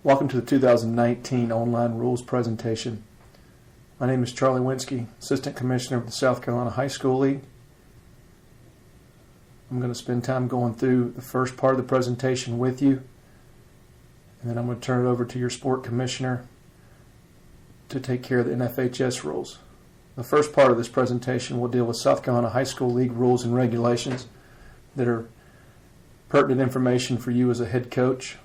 Welcome to the 2019 online rules presentation. My name is Charlie Winsky, Assistant Commissioner of the South Carolina High School League. I'm going to spend time going through the first part of the presentation with you, and then I'm going to turn it over to your sport commissioner to take care of the NFHS rules. The first part of this presentation will deal with South Carolina High School League rules and regulations that are pertinent information for you as a head coach.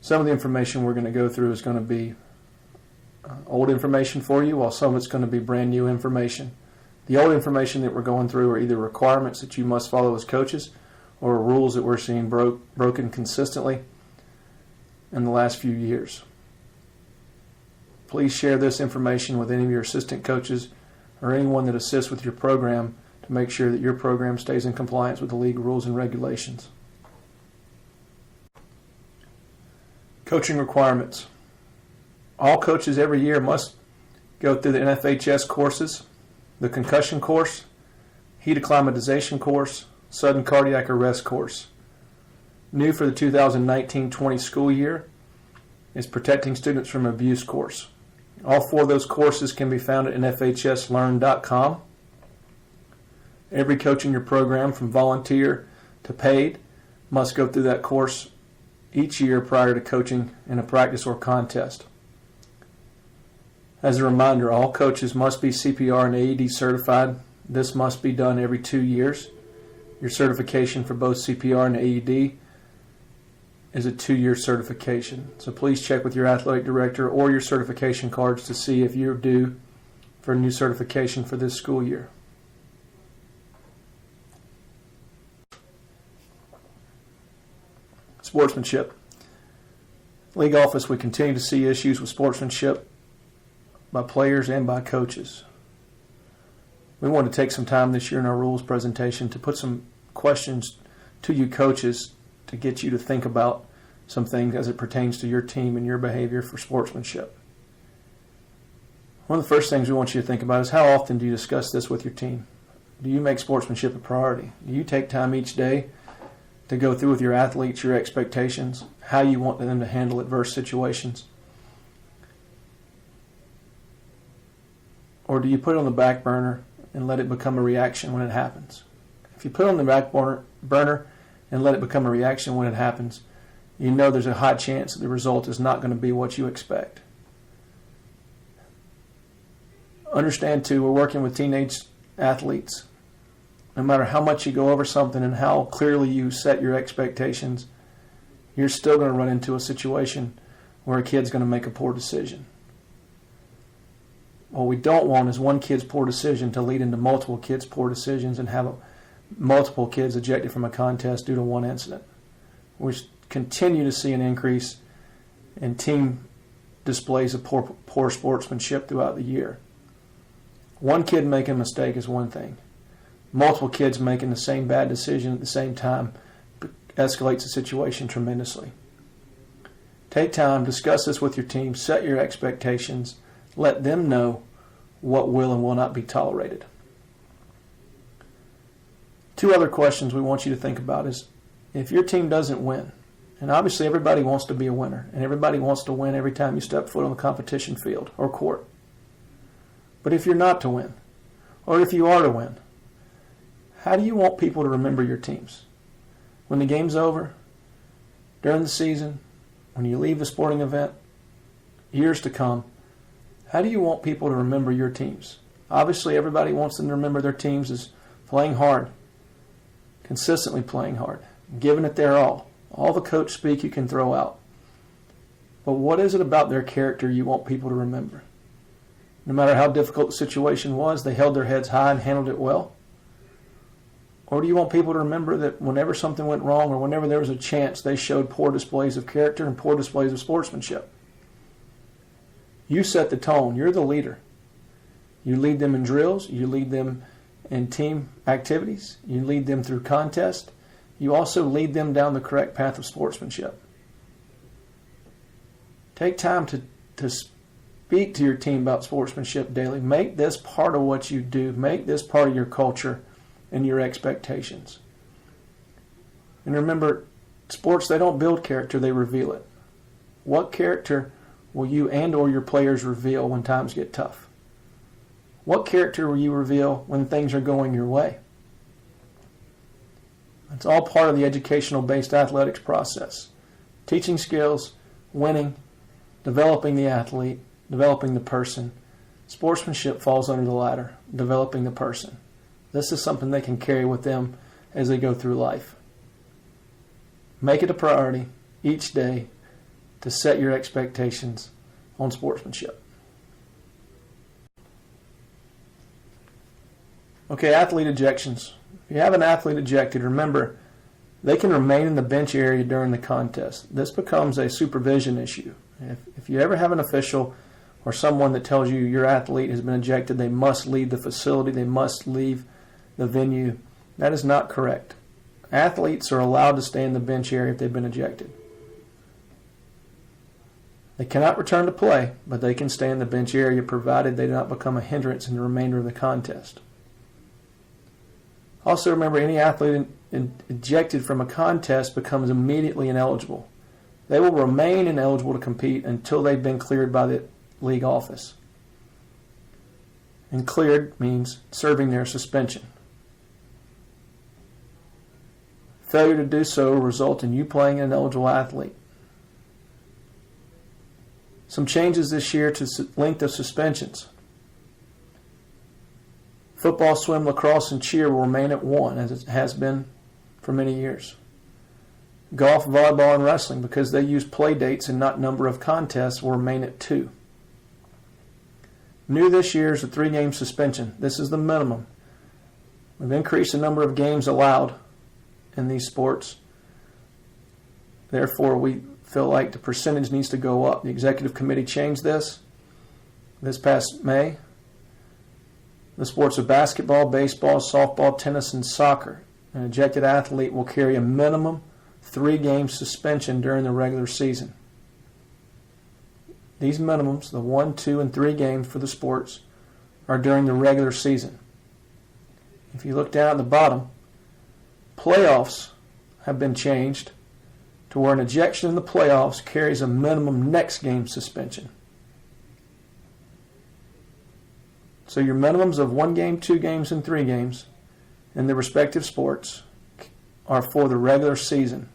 Some of the information we're going to go through is going to be old information for you, while some of it's going to be brand new information. The old information that we're going through are either requirements that you must follow as coaches or rules that we're seeing broken consistently in the last few years. Please share this information with any of your assistant coaches or anyone that assists with your program to make sure that your program stays in compliance with the league rules and regulations. Coaching requirements. All coaches every year must go through the NFHS courses, the concussion course, heat acclimatization course, sudden cardiac arrest course. New for the 2019-20 school year is protecting students from abuse course. All four of those courses can be found at nfhslearn.com. Every coach in your program, from volunteer to paid, must go through that course each year prior to coaching in a practice or contest. As a reminder, all coaches must be CPR and AED certified. This must be done every 2 years. Your certification for both CPR and AED is a 2-year certification. So please check with your athletic director or your certification cards to see if you're due for a new certification for this school year. Sportsmanship. League office, we continue to see issues with sportsmanship by players and by coaches. We want to take some time this year in our rules presentation to put some questions to you coaches to get you to think about some things as it pertains to your team and your behavior for sportsmanship. One of the first things we want you to think about is, how often do you discuss this with your team? Do you make sportsmanship a priority? Do you take time each day to go through with your athletes your expectations, how you want them to handle adverse situations? Or do you put it on the back burner and let it become a reaction when it happens? If you put it on the back burner and let it become a reaction when it happens, you know there's a high chance that the result is not going to be what you expect. Understand too, we're working with teenage athletes. No matter how much you go over something and how clearly you set your expectations, you're still going to run into a situation where a kid's going to make a poor decision. What we don't want is one kid's poor decision to lead into multiple kids' poor decisions and have multiple kids ejected from a contest due to one incident. We continue to see an increase in team displays of poor sportsmanship throughout the year. One kid making a mistake is one thing. Multiple kids making the same bad decision at the same time escalates the situation tremendously. Take time, discuss this with your team, set your expectations, let them know what will and will not be tolerated. Two other questions we want you to think about is, if your team doesn't win, and obviously everybody wants to be a winner, and everybody wants to win every time you step foot on the competition field or court. But if you're not to win, or if you are to win, how do you want people to remember your teams? When the game's over, during the season, when you leave the sporting event, years to come, how do you want people to remember your teams? Obviously, everybody wants them to remember their teams as playing hard, consistently playing hard, giving it their all the coach speak you can throw out. But what is it about their character you want people to remember? No matter how difficult the situation was, they held their heads high and handled it well? Or do you want people to remember that whenever something went wrong or whenever there was a chance, they showed poor displays of character and poor displays of sportsmanship? You set the tone. You're the leader. You lead them in drills. You lead them in team activities. You lead them through contests. You also lead them down the correct path of sportsmanship. Take time to speak to your team about sportsmanship daily. Make this part of what you do. Make this part of your culture and your expectations. And remember, sports, they don't build character, they reveal it. What character will you and or your players reveal when times get tough? What character will you reveal when things are going your way? It's all part of the educational-based athletics process. Teaching skills, winning, developing the athlete, developing the person. Sportsmanship falls under the latter, developing the person. This is something they can carry with them as they go through life. Make it a priority each day to set your expectations on sportsmanship. Okay, athlete ejections. If you have an athlete ejected, remember, they can remain in the bench area during the contest. This becomes a supervision issue. If you ever have an official or someone that tells you your athlete has been ejected, they must leave the facility, they must leave the venue, that is not correct. Athletes are allowed to stay in the bench area if they've been ejected. They cannot return to play, but they can stay in the bench area provided they do not become a hindrance in the remainder of the contest. Also remember, any athlete ejected from a contest becomes immediately ineligible. They will remain ineligible to compete until they've been cleared by the league office. And cleared means serving their suspension. Failure to do so will result in you playing an ineligible athlete. Some changes this year to length of suspensions. Football, swim, lacrosse, and cheer will remain at 1, as it has been for many years. Golf, volleyball, and wrestling, because they use play dates and not number of contests, will remain at 2. New this year is a 3-game suspension. This is the minimum. We've increased the number of games allowed in these sports. Therefore, we feel like the percentage needs to go up. The executive committee changed this past May. The sports of basketball, baseball, softball, tennis, and soccer. An ejected athlete will carry a minimum 3-game suspension during the regular season. These minimums, the 1, 2, and 3 games for the sports, are during the regular season. If you look down at the bottom, playoffs have been changed to where an ejection in the playoffs carries a minimum next game suspension. So your minimums of 1 game, 2 games, and 3 games in the respective sports are for the regular season.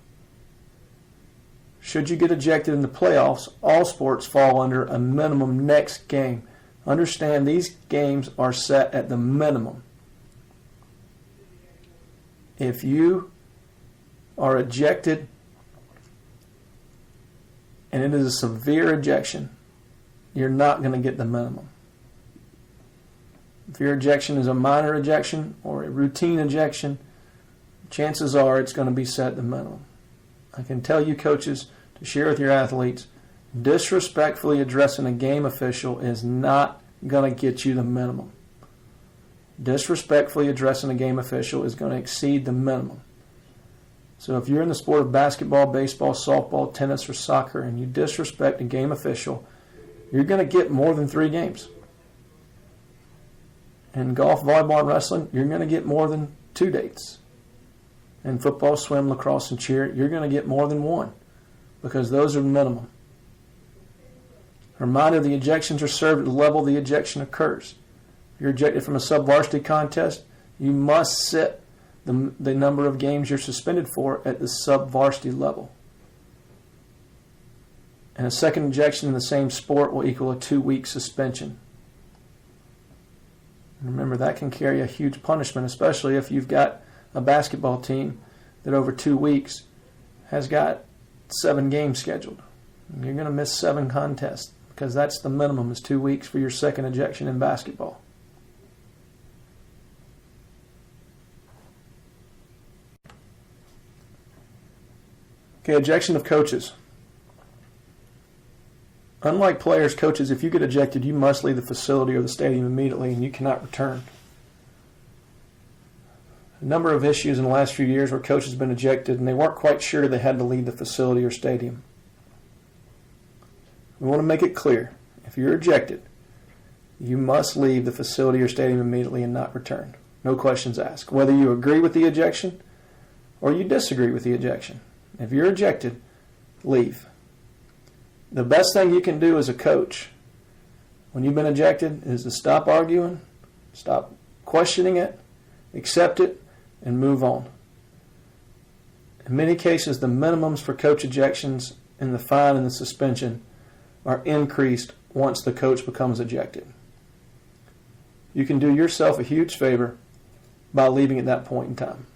Should you get ejected in the playoffs, all sports fall under a minimum next game. Understand, these games are set at the minimum. If you are ejected and it is a severe ejection, you're not going to get the minimum. If your ejection is a minor ejection or a routine ejection, chances are it's going to be set at the minimum. I can tell you, coaches, to share with your athletes, disrespectfully addressing a game official is not going to get you the minimum. Disrespectfully addressing a game official is going to exceed the minimum. So if you're in the sport of basketball, baseball, softball, tennis, or soccer, and you disrespect a game official, you're going to get more than 3 games. In golf, volleyball, and wrestling, you're going to get more than 2 dates. In football, swim, lacrosse, and cheer, you're going to get more than 1, because those are the minimum. Reminder, the ejections are served at the level the ejection occurs. If you're ejected from a sub-varsity contest, you must sit the number of games you're suspended for at the sub-varsity level. And a second ejection in the same sport will equal a 2-week suspension. Remember, that can carry a huge punishment, especially if you've got a basketball team that over 2 weeks has got 7 games scheduled. You're going to miss 7 contests because that's the minimum, is 2 weeks for your second ejection in basketball. Okay, ejection of coaches. Unlike players, coaches, if you get ejected, you must leave the facility or the stadium immediately and you cannot return. A number of issues in the last few years where coaches have been ejected and they weren't quite sure they had to leave the facility or stadium. We want to make it clear, if you're ejected, you must leave the facility or stadium immediately and not return. No questions asked. Whether you agree with the ejection or you disagree with the ejection. If you're ejected, leave. The best thing you can do as a coach when you've been ejected is to stop arguing, stop questioning it, accept it, and move on. In many cases, the minimums for coach ejections and the fine and the suspension are increased once the coach becomes ejected. You can do yourself a huge favor by leaving at that point in time.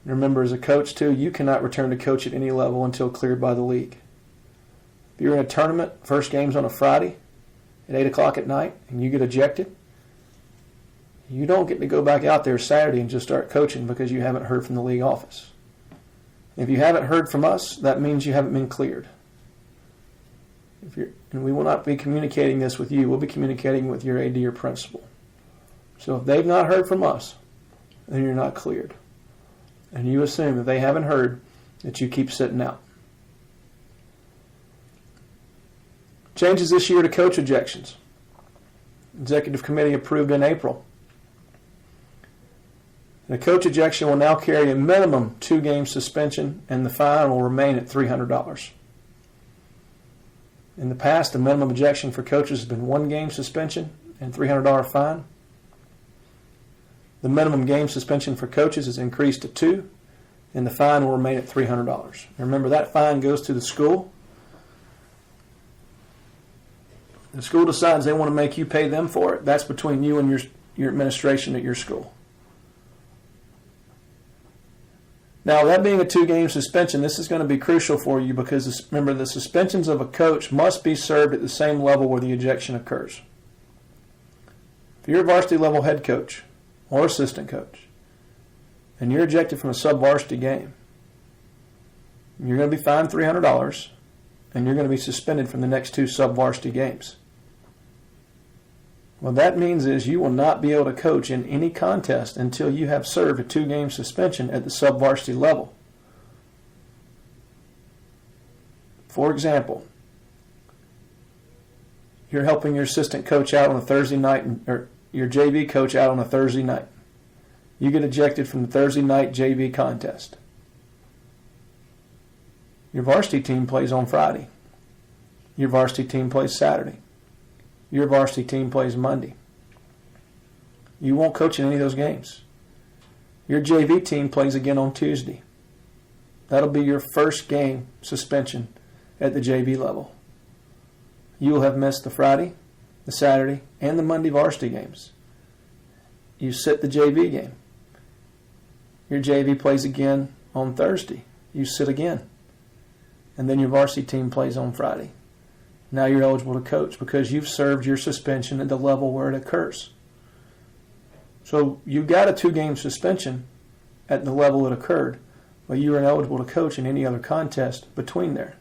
Remember, as a coach too, you cannot return to coach at any level until cleared by the league. If you're in a tournament, first game's on a Friday at 8 o'clock at night, and you get ejected, you don't get to go back out there Saturday and just start coaching because you haven't heard from the league office. If you haven't heard from us, that means you haven't been cleared. And we will not be communicating this with you. We'll be communicating with your AD or principal. So if they've not heard from us, then you're not cleared. And you assume that they haven't heard that you keep sitting out. Changes this year to coach ejections. Executive committee approved in April. The coach ejection will now carry a minimum 2-game suspension, and the fine will remain at $300. In the past, the minimum ejection for coaches has been 1-game suspension and $300 fine. The minimum game suspension for coaches is increased to 2, and the fine will remain at $300. Remember, that fine goes to the school. The school decides they want to make you pay them for it. That's between you and your administration at your school. Now, that being a 2-game suspension, this is going to be crucial for you because, remember, the suspensions of a coach must be served at the same level where the ejection occurs. If you're a varsity level head coach or assistant coach and you're ejected from a sub-varsity game, you're going to be fined $300 and you're going to be suspended from the next 2 sub-varsity games. What that means is you will not be able to coach in any contest until you have served a 2-game suspension at the sub-varsity level. For example, you're helping your assistant coach out on a Thursday night, or your JV coach out on a Thursday night. You get ejected from the Thursday night JV contest. Your varsity team plays on Friday. Your varsity team plays Saturday. Your varsity team plays Monday. You won't coach in any of those games. Your JV team plays again on Tuesday. That'll be your first game suspension at the JV level. You will have missed the Friday, the Saturday, and the Monday varsity games. You sit the JV game. Your JV plays again on Thursday. You sit again. And then your varsity team plays on Friday. Now you're eligible to coach because you've served your suspension at the level where it occurs. So you got a 2-game suspension at the level it occurred, but you were ineligible to coach in any other contest between there.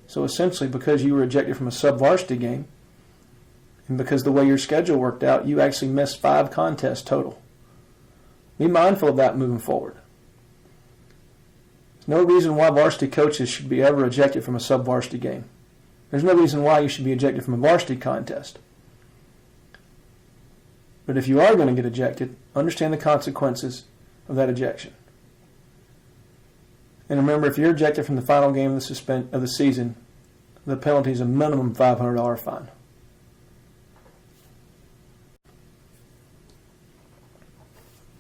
So essentially, because you were ejected from a sub-varsity game, and because the way your schedule worked out, you actually missed 5 contests total. Be mindful of that moving forward. There's no reason why varsity coaches should be ever ejected from a sub-varsity game. There's no reason why you should be ejected from a varsity contest. But if you are going to get ejected, understand the consequences of that ejection. And remember, if you're ejected from the final game of the season, the penalty is a minimum $500 fine.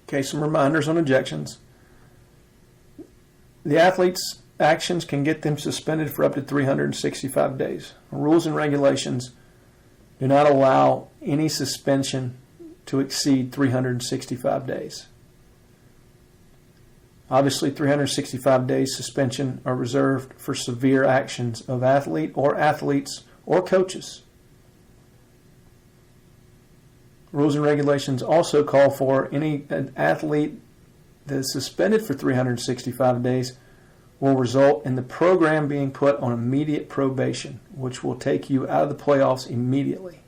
Okay, some reminders on ejections. The athlete's actions can get them suspended for up to 365 days. Rules and regulations do not allow any suspension to exceed 365 days. Obviously, 365 days suspension are reserved for severe actions of athletes or coaches. Rules and regulations also call for an athlete that is suspended for 365 days will result in the program being put on immediate probation, which will take you out of the playoffs immediately.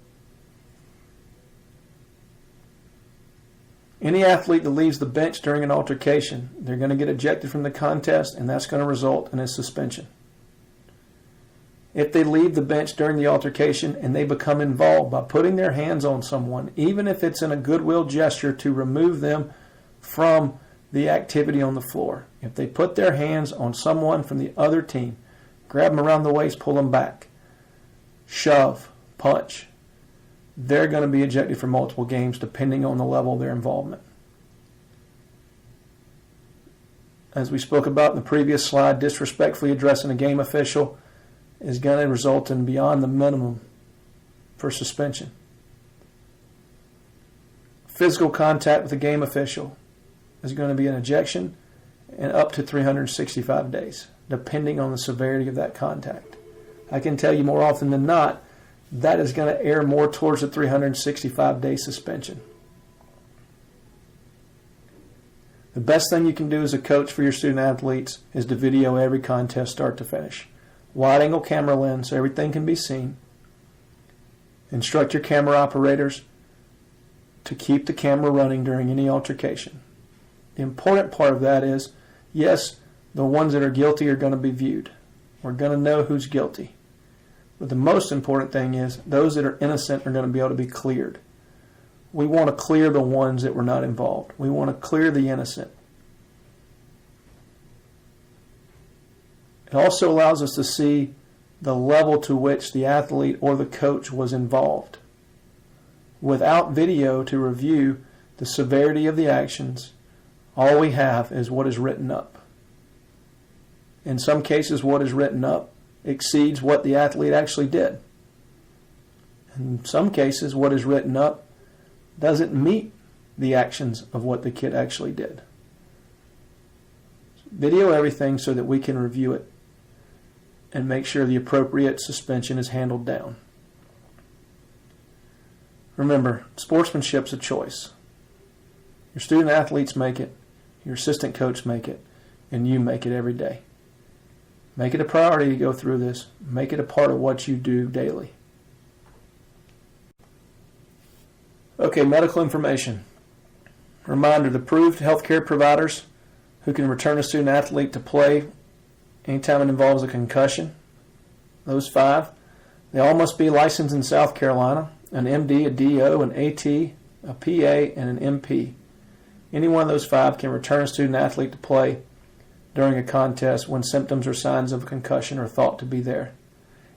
Any athlete that leaves the bench during an altercation, they're going to get ejected from the contest, and that's going to result in a suspension. If they leave the bench during the altercation and they become involved by putting their hands on someone, even if it's in a goodwill gesture to remove them from the activity on the floor. If they put their hands on someone from the other team, grab them around the waist, pull them back, shove, punch, they're going to be ejected for multiple games depending on the level of their involvement. As we spoke about in the previous slide, disrespectfully addressing a game official is going to result in beyond the minimum for suspension. Physical contact with a game official is going to be an ejection and up to 365 days, depending on the severity of that contact. I can tell you more often than not, that is going to err more towards a 365-day suspension. The best thing you can do as a coach for your student athletes is to video every contest start to finish. Wide-angle camera lens so everything can be seen. Instruct your camera operators to keep the camera running during any altercation. The important part of that is, yes, the ones that are guilty are going to be viewed. We're going to know who's guilty. But the most important thing is those that are innocent are going to be able to be cleared. We want to clear the ones that were not involved. We want to clear the innocent. It also allows us to see the level to which the athlete or the coach was involved. Without video to review the severity of the actions, all we have is what is written up. In some cases, what is written up exceeds what the athlete actually did. In some cases, what is written up doesn't meet the actions of what the kid actually did. Video everything so that we can review it and make sure the appropriate suspension is handled down. Remember, sportsmanship's a choice. Your student athletes make it, your assistant coach make it, and you make it every day. Make it a priority to go through this. Make it a part of what you do daily. Okay, medical information. Reminder, the approved healthcare providers who can return a student athlete to play anytime it involves a concussion, those 5, they all must be licensed in South Carolina, an MD, a DO, an AT, a PA, and an MP. Any one of those 5 can return a student athlete to play during a contest when symptoms or signs of a concussion are thought to be there.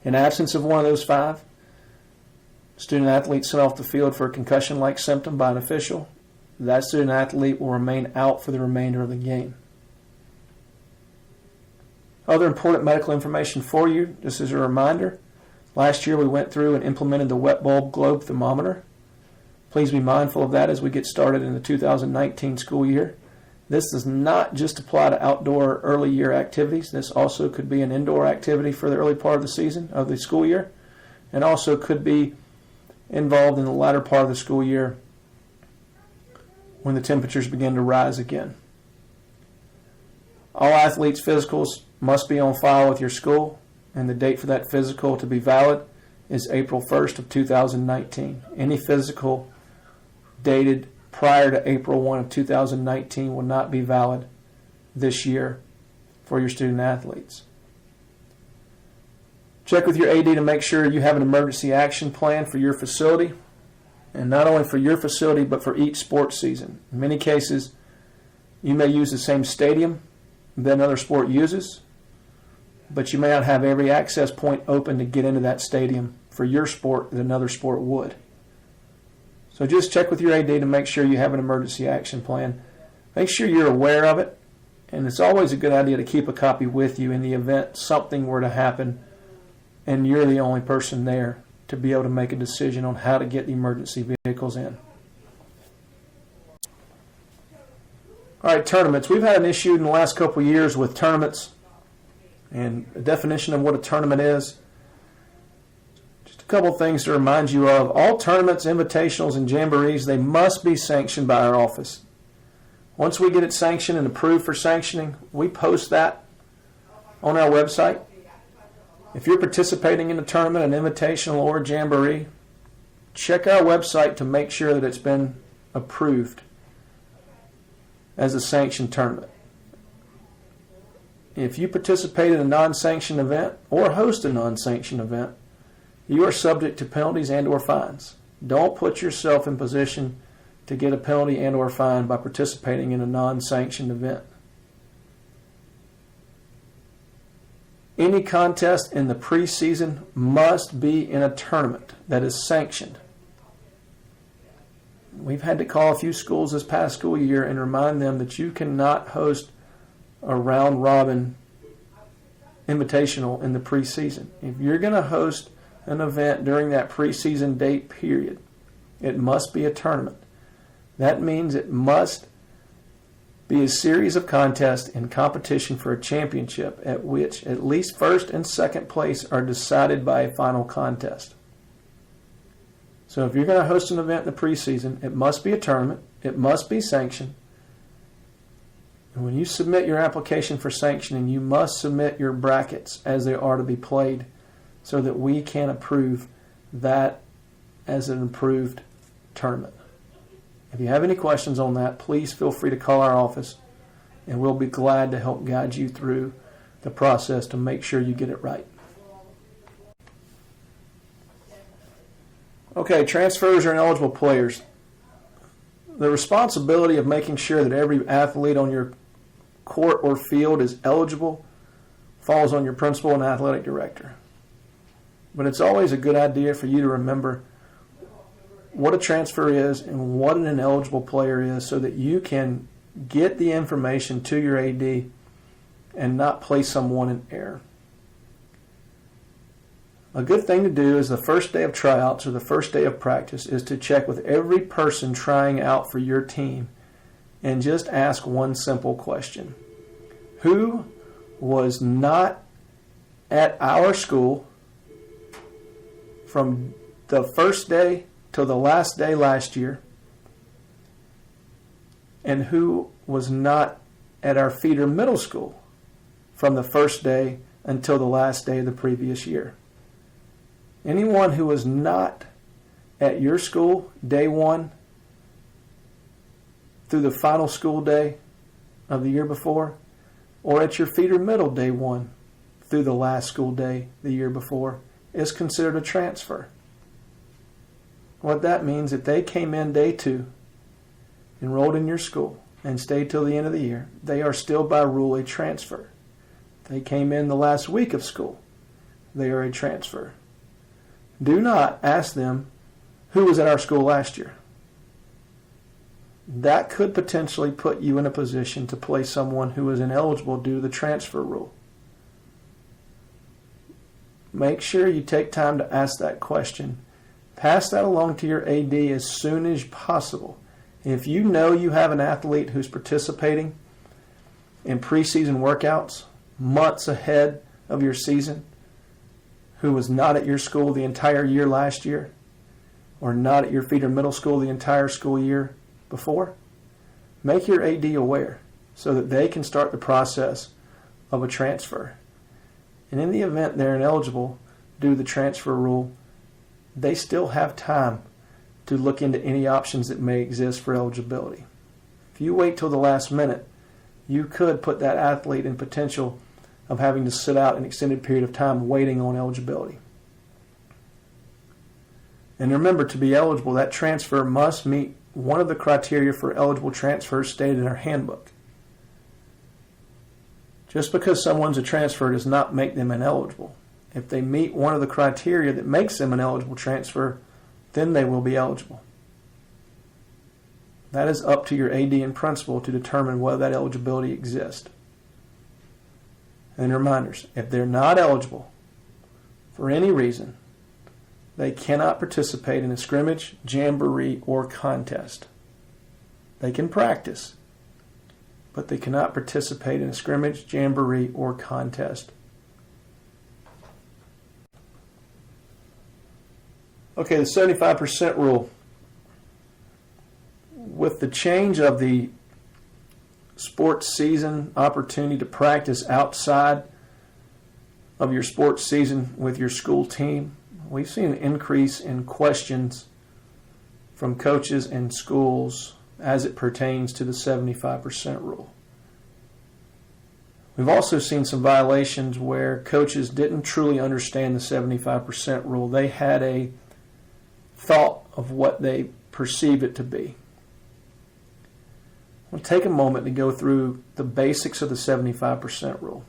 In absence of one of those 5, student athlete sent off the field for a concussion-like symptom by an official, that student athlete will remain out for the remainder of the game. Other important medical information for you, just as a reminder, last year we went through and implemented the wet bulb globe thermometer. Please be mindful of that as we get started in the 2019 school year. This does not just apply to outdoor early year activities. This also could be an indoor activity for the early part of the season, of the school year, and also could be involved in the latter part of the school year when the temperatures begin to rise again. All athletes' physicals must be on file with your school, and the date for that physical to be valid is April 1st of 2019. Any physical dated prior to April 1 of 2019 will not be valid this year for your student athletes. Check with your AD to make sure you have an emergency action plan for your facility, and not only for your facility but for each sports season. In many cases, you may use the same stadium that another sport uses, but you may not have every access point open to get into that stadium for your sport that another sport would. So just check with your AD to make sure you have an emergency action plan. Make sure you're aware of it, and it's always a good idea to keep a copy with you in the event something were to happen and you're the only person there to be able to make a decision on how to get the emergency vehicles in. All right, tournaments. We've had an issue in the last couple of years with tournaments and a definition of what a tournament is. Just a couple of things to remind you of. All tournaments, invitationals, and jamborees, they must be sanctioned by our office. Once we get it sanctioned and approved for sanctioning, we post that on our website. If you're participating in a tournament, an invitational, or a jamboree, check our website to make sure that it's been approved as a sanctioned tournament. If you participate in a non-sanctioned event or host a non-sanctioned event, you are subject to penalties and or fines. Don't put yourself in position to get a penalty and or fine by participating in a non-sanctioned event. Any contest in the preseason must be in a tournament that is sanctioned. We've had to call a few schools this past school year and remind them that you cannot host a round-robin invitational in the preseason. If you're going to host an event during that preseason date period, it must be a tournament. That means it must be a series of contests in competition for a championship at which at least first and second place are decided by a final contest. So if you're going to host an event in the preseason, it must be a tournament, it must be sanctioned. And when you submit your application for sanctioning, you must submit your brackets as they are to be played so that we can approve that as an approved tournament. If you have any questions on that, please feel free to call our office and we'll be glad to help guide you through the process to make sure you get it right. Okay, transfers are ineligible players. The responsibility of making sure that every athlete on your court or field is eligible falls on your principal and athletic director. But it's always a good idea for you to remember what a transfer is and what an ineligible player is so that you can get the information to your AD and not place someone in error. A good thing to do is the first day of tryouts or the first day of practice is to check with every person trying out for your team and just ask one simple question. Who was not at our school from the first day till the last day last year, and who was not at our feeder middle school from the first day until the last day of the previous year? Anyone who was not at your school day one through the final school day of the year before, or at your feeder middle day one through the last school day the year before, is considered a transfer. What that means, if they came in day two, enrolled in your school, and stayed till the end of the year, they are still by rule a transfer. If they came in the last week of school, they are a transfer. Do not ask them who was at our school last year. That could potentially put you in a position to play someone who is ineligible due to the transfer rule. Make sure you take time to ask that question. Pass that along to your AD as soon as possible. If you know you have an athlete who's participating in preseason workouts months ahead of your season, who was not at your school the entire year last year, or not at your feeder middle school the entire school year before, make your AD aware so that they can start the process of a transfer. And in the event they're ineligible due to the transfer rule, they still have time to look into any options that may exist for eligibility. If you wait till the last minute, you could put that athlete in potential of having to sit out an extended period of time waiting on eligibility. And remember, to be eligible, that transfer must meet one of the criteria for eligible transfers stated in our handbook. Just because someone's a transfer does not make them ineligible. If they meet one of the criteria that makes them an eligible transfer, then they will be eligible. That is up to your AD and principal to determine whether that eligibility exists. And reminders, if they're not eligible for any reason, they cannot participate in a scrimmage, jamboree, or contest. They can practice, but they cannot participate in a scrimmage, jamboree, or contest. Okay, the 75% rule. With the change of the sports season, opportunity to practice outside of your sports season with your school team, we've seen an increase in questions from coaches and schools as it pertains to the 75% rule. We've also seen some violations where coaches didn't truly understand the 75% rule. They had a thought of what they perceived it to be. We'll take a moment to go through the basics of the 75% rule.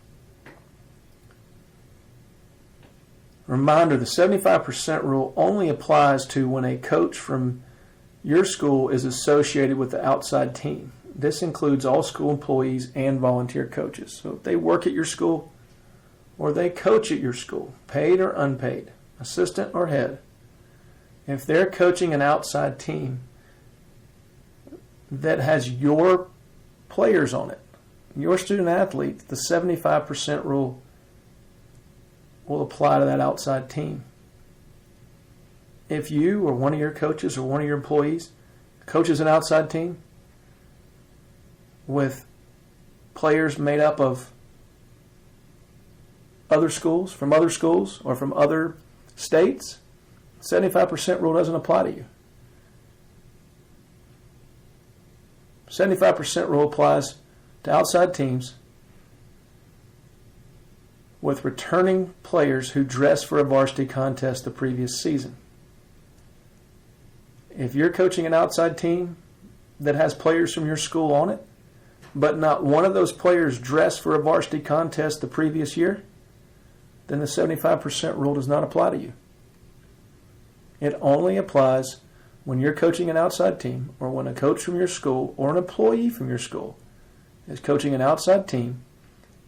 Reminder, the 75% rule only applies to when a coach from your school is associated with the outside team. This includes all school employees and volunteer coaches. So if they work at your school or they coach at your school, paid or unpaid, assistant or head, if they're coaching an outside team that has your players on it, your student athletes, the 75% rule will apply to that outside team. If you or one of your coaches or one of your employees coaches an outside team with players made up of other schools, or from other states, 75% rule doesn't apply to you. 75% rule applies to outside teams with returning players who dressed for a varsity contest the previous season. If you're coaching an outside team that has players from your school on it, but not one of those players dressed for a varsity contest the previous year, then the 75% rule does not apply to you. It only applies when you're coaching an outside team, or when a coach from your school or an employee from your school is coaching an outside team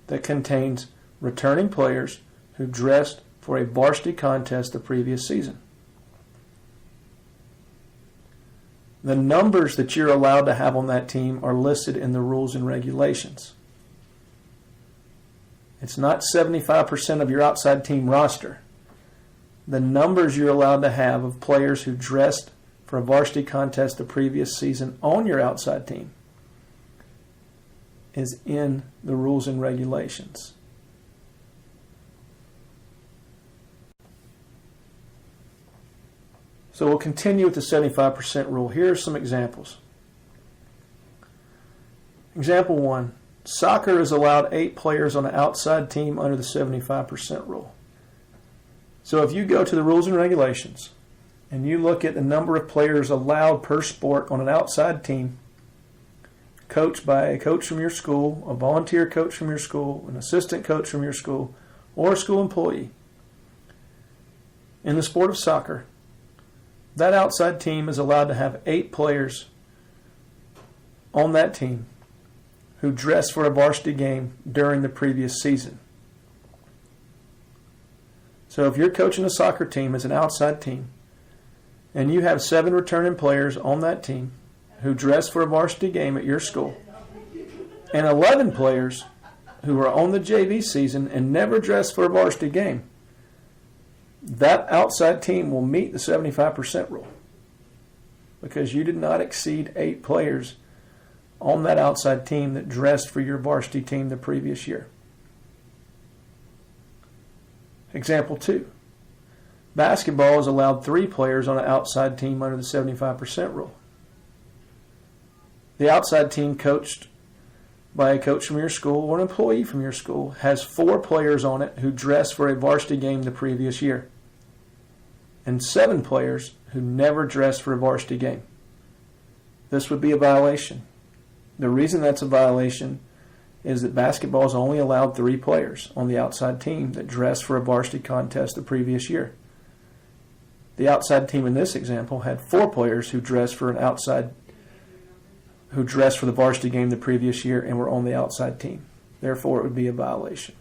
that contains returning players who dressed for a varsity contest the previous season. The numbers that you're allowed to have on that team are listed in the rules and regulations. It's not 75% of your outside team roster. The numbers you're allowed to have of players who dressed for a varsity contest the previous season on your outside team is in the rules and regulations. So we'll continue with the 75% rule. Here are some examples. Example 1. Soccer is allowed 8 players on an outside team under the 75% rule. So if you go to the rules and regulations and you look at the number of players allowed per sport on an outside team, coached by a coach from your school, a volunteer coach from your school, an assistant coach from your school, or a school employee, in the sport of soccer, that outside team is allowed to have 8 players on that team who dressed for a varsity game during the previous season. So if you're coaching a soccer team as an outside team, and you have 7 returning players on that team who dressed for a varsity game at your school, and 11 players who are on the JV season and never dressed for a varsity game, that outside team will meet the 75% rule because you did not exceed 8 players on that outside team that dressed for your varsity team the previous year. Example 2. Basketball is allowed 3 players on an outside team under the 75% rule. The outside team coached by a coach from your school or an employee from your school has 4 players on it who dressed for a varsity game the previous year, and 7 players who never dressed for a varsity game. This would be a violation. The reason that's a violation is that basketball is only allowed 3 players on the outside team that dressed for a varsity contest the previous year. The outside team in this example had 4 players who dressed for the varsity game the previous year and were on the outside team. Therefore, it would be a violation.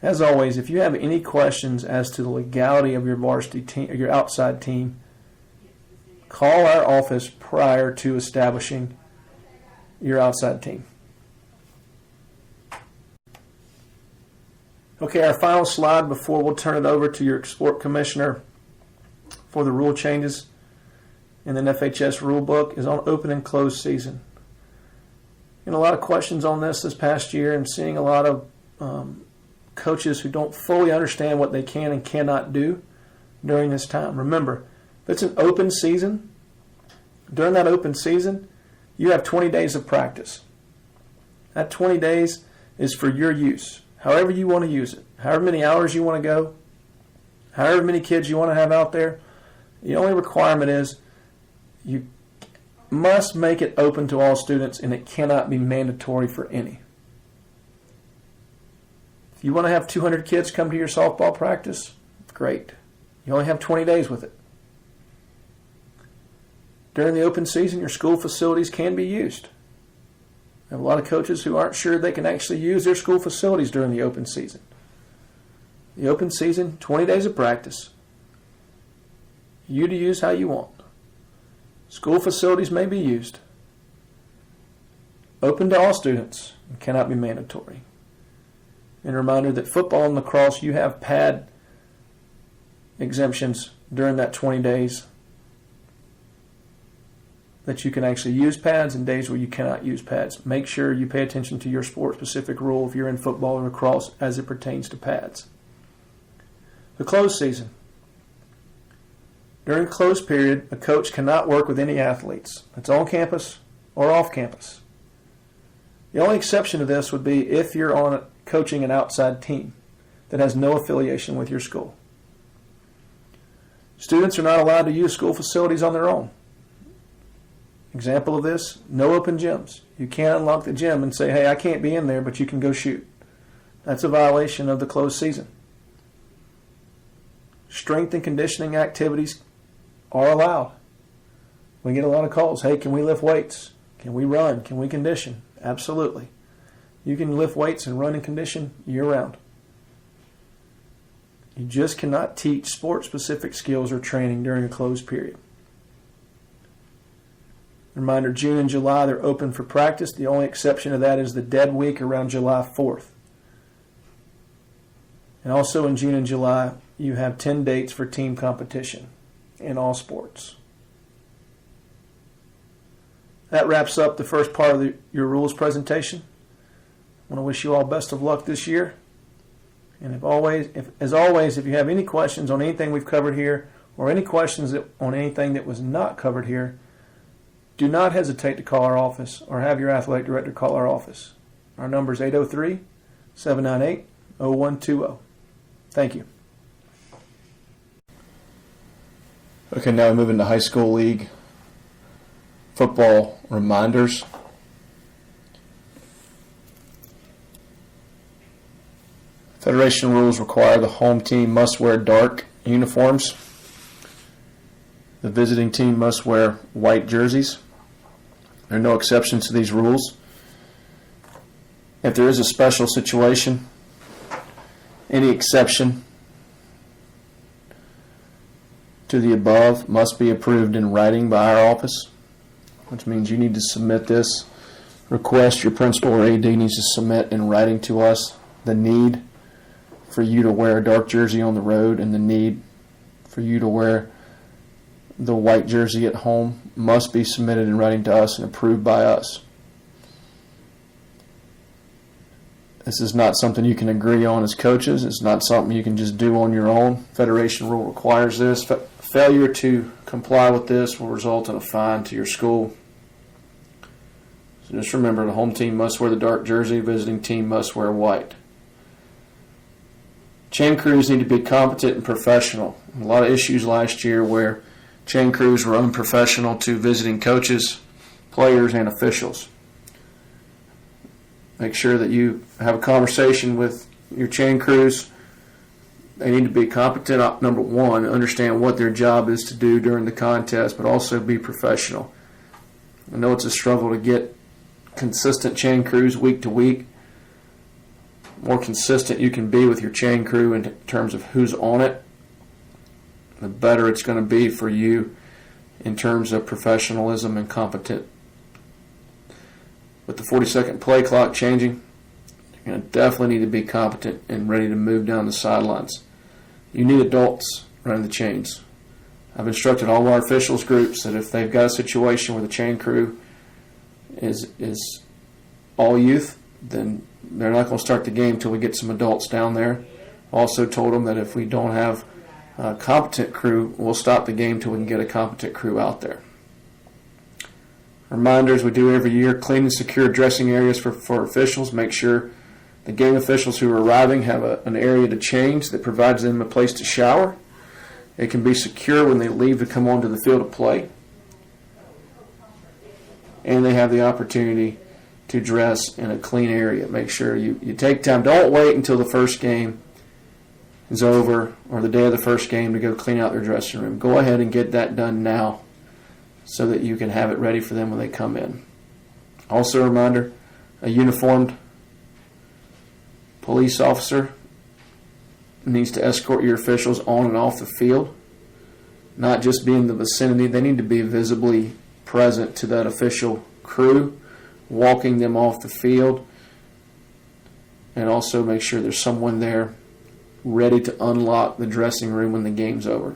As always, if you have any questions as to the legality of your varsity team or your outside team, call our office prior to establishing your outside team. Okay, our final slide before we'll turn it over to your sport commissioner for the rule changes in the FHS rule book is on open and closed season. A lot of questions on this past year, and seeing a lot of coaches who don't fully understand what they can and cannot do during this time. Remember, if it's an open season, during that open season, you have 20 days of practice. That 20 days is for your use, however you want to use it, however many hours you want to go, however many kids you want to have out there. The only requirement is you must make it open to all students, and it cannot be mandatory for any. If you want to have 200 kids come to your softball practice, great. You only have 20 days with it. During the open season, your school facilities can be used. I have a lot of coaches who aren't sure they can actually use their school facilities during the open season. The open season, 20 days of practice. You to use how you want. School facilities may be used. Open to all students and cannot be mandatory. And a reminder that football and lacrosse, you have pad exemptions during that 20 days that you can actually use pads and days where you cannot use pads. Make sure you pay attention to your sport-specific rule if you're in football or lacrosse as it pertains to pads. The closed season. During the closed period, a coach cannot work with any athletes. It's on campus or off campus. The only exception to this would be if you're coaching an outside team that has no affiliation with your school. Students are not allowed to use school facilities on their own. Example of this, no open gyms. You can't unlock the gym and say, hey, I can't be in there, but you can go shoot. That's a violation of the closed season. Strength and conditioning activities are allowed. We get a lot of calls. Hey, can we lift weights? Can we run? Can we condition? Absolutely. You can lift weights and run and condition year-round. You just cannot teach sport-specific skills or training during a closed period. Reminder, June and July, they're open for practice. The only exception to that is the dead week around July 4th. And also in June and July, you have 10 dates for team competition in all sports. That wraps up the first part of your rules presentation. I want to wish you all best of luck this year. And as always, if you have any questions on anything we've covered here or any questions on anything that was not covered here, do not hesitate to call our office or have your athletic director call our office. Our number is 803-798-0120. Thank you. Okay, now we move into high school league football reminders. Federation rules require the home team must wear dark uniforms. The visiting team must wear white jerseys. There are no exceptions to these rules. If there is a special situation, any exception to the above must be approved in writing by our office, which means you need to submit this request. Your principal or AD needs to submit in writing to us the need for you to wear a dark jersey on the road and the need for you to wear the white jersey at home must be submitted in writing to us and approved by us. This is not something you can agree on as coaches. It's not something you can just do on your own. Federation rule requires this. Failure to comply with this will result in a fine to your school. So just remember, the home team must wear the dark jersey, visiting team must wear white. Chain crews need to be competent and professional. A lot of issues last year where chain crews were unprofessional to visiting coaches, players, and officials. Make sure that you have a conversation with your chain crews. They need to be competent, number one, understand what their job is to do during the contest, but also be professional. I know it's a struggle to get consistent chain crews week to week. The more consistent you can be with your chain crew in terms of who's on it, the better it's going to be for you in terms of professionalism and competence. With the 40-second play clock changing, you're going to definitely need to be competent and ready to move down the sidelines. You need adults running the chains. I've instructed all of our officials groups that if they've got a situation where the chain crew is all youth, then they're not going to start the game until we get some adults down there. Also told them that if we don't have a competent crew, we'll stop the game till we can get a competent crew out there. Reminders we do every year: clean and secure dressing areas for officials. Make sure the game officials who are arriving have an area to change that provides them a place to shower. It can be secure when they leave to come onto the field of play. and they have the opportunity to dress in a clean area. Make sure you take time. Don't wait until the first game is over or the day of the first game to go clean out their dressing room. Go ahead and get that done now so that you can have it ready for them when they come in. Also a reminder, a uniformed police officer needs to escort your officials on and off the field, not just be in the vicinity. They need to be visibly present to that official crew, walking them off the field, and also make sure there's someone there ready to unlock the dressing room when the game's over.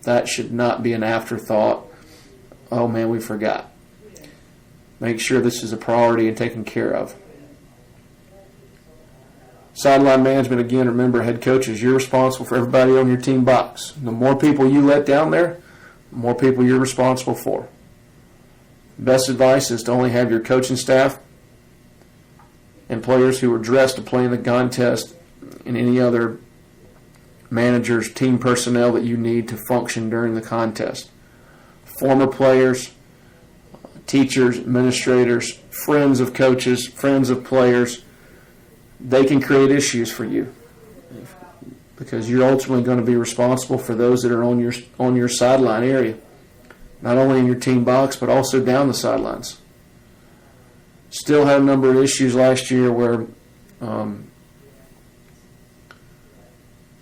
That should not be an afterthought. Oh man, we forgot. Make sure this is a priority and taken care of. Sideline management, again, remember, head coaches, you're responsible for everybody on your team box. The more people you let down there, the more people you're responsible for. Best advice is to only have your coaching staff and players who are dressed to play in the contest and any other managers, team personnel that you need to function during the contest. Former players, teachers, administrators, friends of coaches, friends of players, they can create issues for you because you're ultimately going to be responsible for those that are on your sideline area, not only in your team box but also down the sidelines. Still had a number of issues last year where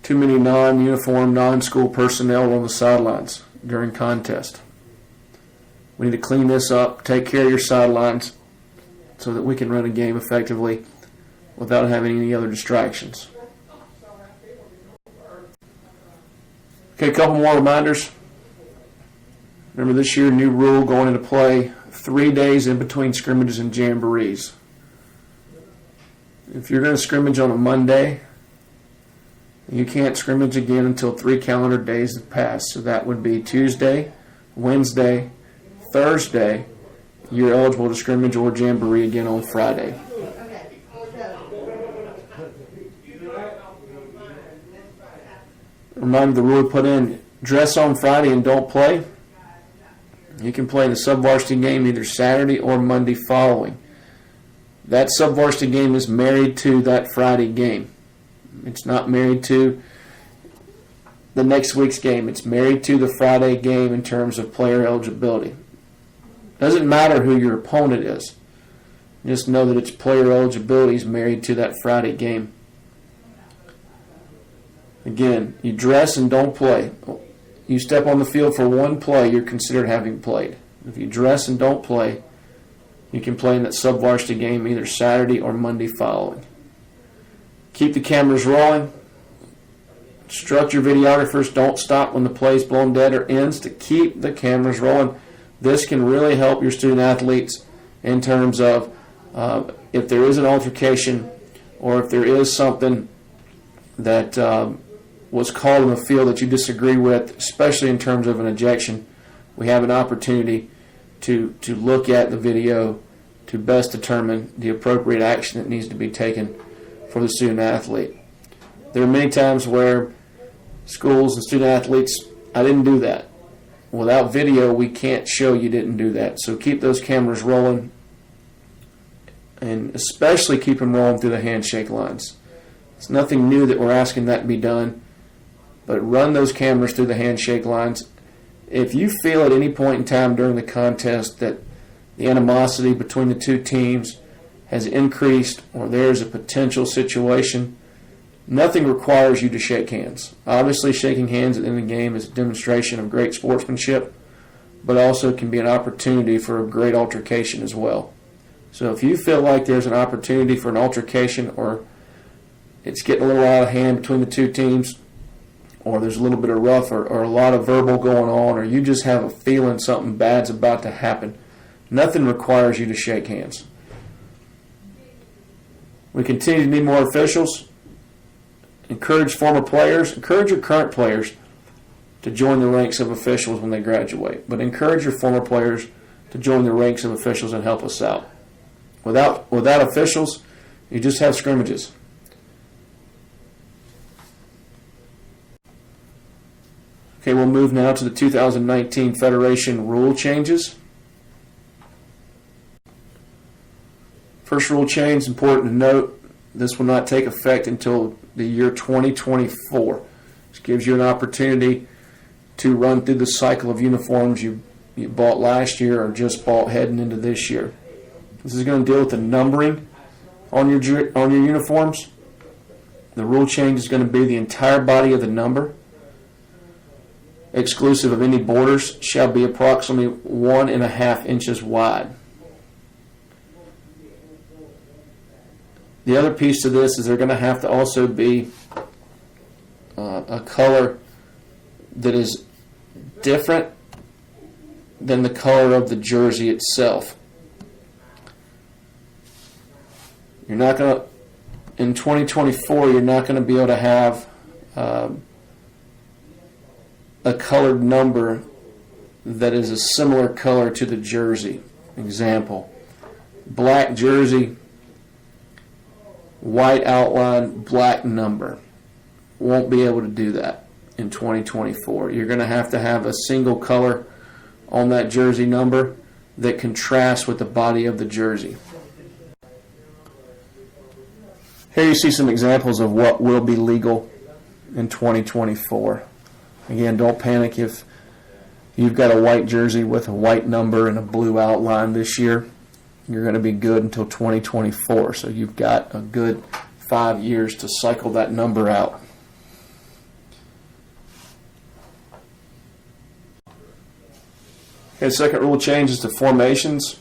too many non-uniform, non-school personnel on the sidelines during contest. We need to clean this up, take care of your sidelines so that we can run a game effectively without having any other distractions. Okay, a couple more reminders. Remember this year, new rule going into play, 3 days in between scrimmages and jamborees. If you're going to scrimmage on a Monday, you can't scrimmage again until 3 calendar days have passed. So that would be Tuesday, Wednesday, Thursday. You're eligible to scrimmage or jamboree again on Friday. Remember the rule we put in, dress on Friday and don't play. You can play in the sub-varsity game either Saturday or Monday following. That sub-varsity game is married to that Friday game. It's not married to the next week's game. It's married to the Friday game in terms of player eligibility. Doesn't matter who your opponent is. Just know that its player eligibility is married to that Friday game. Again, you dress and don't play. You step on the field for one play, you're considered having played. If you dress and don't play, you can play in that sub-varsity game either Saturday or Monday following. Keep the cameras rolling. Instruct your videographers, don't stop when the play is blown dead or ends, to keep the cameras rolling. This can really help your student athletes in terms of if there is an altercation or if there is something that was called in the field that you disagree with, especially in terms of an ejection. We have an opportunity to look at the video to best determine the appropriate action that needs to be taken for the student athlete. There are many times where schools and student athletes, I didn't do that. Without video, we can't show you didn't do that. So keep those cameras rolling, and especially keep them rolling through the handshake lines. It's nothing new that we're asking that be done, but run those cameras through the handshake lines. If you feel at any point in time during the contest that the animosity between the two teams has increased or there's a potential situation, nothing requires you to shake hands. Obviously, shaking hands at the end of the game is a demonstration of great sportsmanship, but also can be an opportunity for a great altercation as well. So if you feel like there's an opportunity for an altercation, or it's getting a little out of hand between the two teams, or there's a little bit of rough or a lot of verbal going on, or you just have a feeling something bad's about to happen, nothing requires you to shake hands. We continue to need more officials. Encourage former players, encourage your current players to join the ranks of officials when they graduate, but encourage your former players to join the ranks of officials and help us out. Without officials, you just have scrimmages. Okay, we'll move now to the 2019 Federation rule changes. First rule change, important to note, this will not take effect until the year 2024. This gives you an opportunity to run through the cycle of uniforms you bought last year or just bought heading into this year. This is going to deal with the numbering on your uniforms. The rule change is going to be the entire body of the number, exclusive of any borders, shall be approximately 1.5 inches wide. The other piece to this is they're going to have to also be a color that is different than the color of the jersey itself. You're not going to, in 2024, you're not going to be able to have a colored number that is a similar color to the jersey. Example, black jersey, white outline, black number. Won't be able to do that in 2024. You're going to have a single color on that jersey number that contrasts with the body of the jersey. Here you see some examples of what will be legal in 2024. Again, don't panic if you've got a white jersey with a white number and a blue outline this year. You're going to be good until 2024. So you've got a good 5 years to cycle that number out. Okay, second rule changes to formations.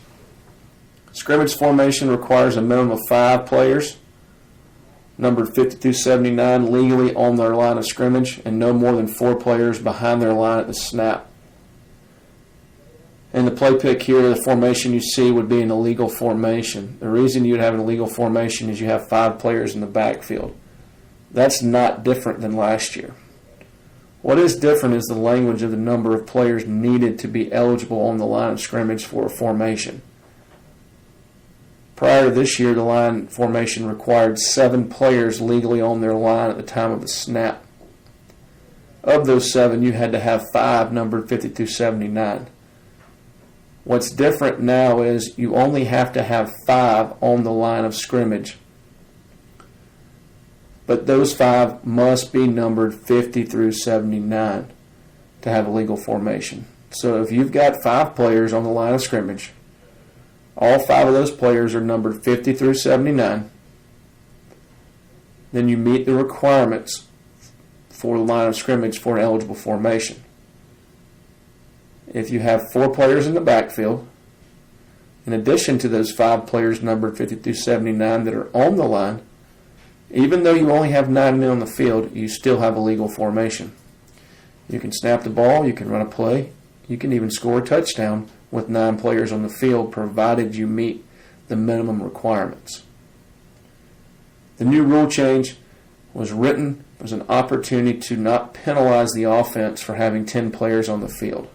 Scrimmage formation requires a minimum of 5 players, numbered 50 through 79, legally on their line of scrimmage, and no more than 4 players behind their line at the snap. In the play pick here, the formation you see would be an illegal formation. The reason you'd have an illegal formation is you have 5 players in the backfield. That's not different than last year. What is different is the language of the number of players needed to be eligible on the line of scrimmage for a formation. Prior to this year, the line formation required 7 players legally on their line at the time of the snap. Of those 7, you had to have 5 numbered 50 through 79. What's different now is you only have to have 5 on the line of scrimmage. But those 5 must be numbered 50 through 79 to have a legal formation. So if you've got 5 players on the line of scrimmage, all 5 of those players are numbered 50 through 79, then you meet the requirements for the line of scrimmage for an eligible formation. If you have 4 players in the backfield, in addition to those 5 players numbered 50 through 79 that are on the line, even though you only have 9 men on the field, you still have a legal formation. You can snap the ball, you can run a play, you can even score a touchdown with 9 players on the field, provided you meet the minimum requirements. The new rule change was written as an opportunity to not penalize the offense for having 10 players on the field.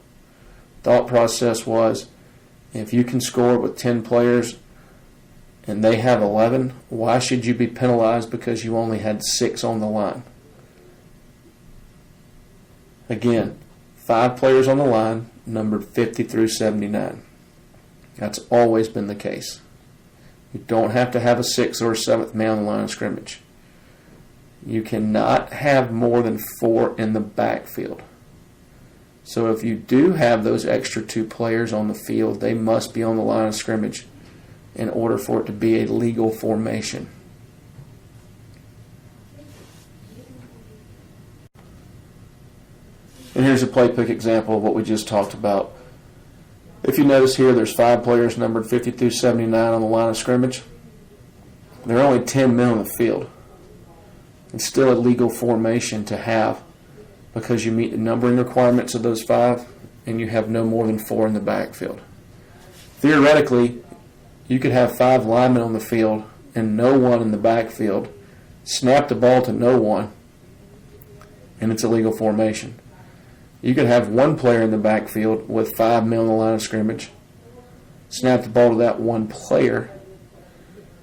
Thought process was, if you can score with 10 players and they have 11, why should you be penalized because you only had 6 on the line? Again, 5 players on the line, numbered 50 through 79. That's always been the case. You don't have to have a 6th or a 7th man on the line of scrimmage. You cannot have more than 4 in the backfield. So if you do have those extra 2 players on the field, they must be on the line of scrimmage in order for it to be a legal formation. And here's a play pick example of what we just talked about. If you notice here, there's 5 players numbered 50 through 79 on the line of scrimmage. There are only 10 men on the field. It's still a legal formation to have because you meet the numbering requirements of those 5 and you have no more than 4 in the backfield. Theoretically, you could have 5 linemen on the field and no one in the backfield, snap the ball to no one, and it's a legal formation. You could have 1 player in the backfield with 5 men on the line of scrimmage, snap the ball to that 1 player.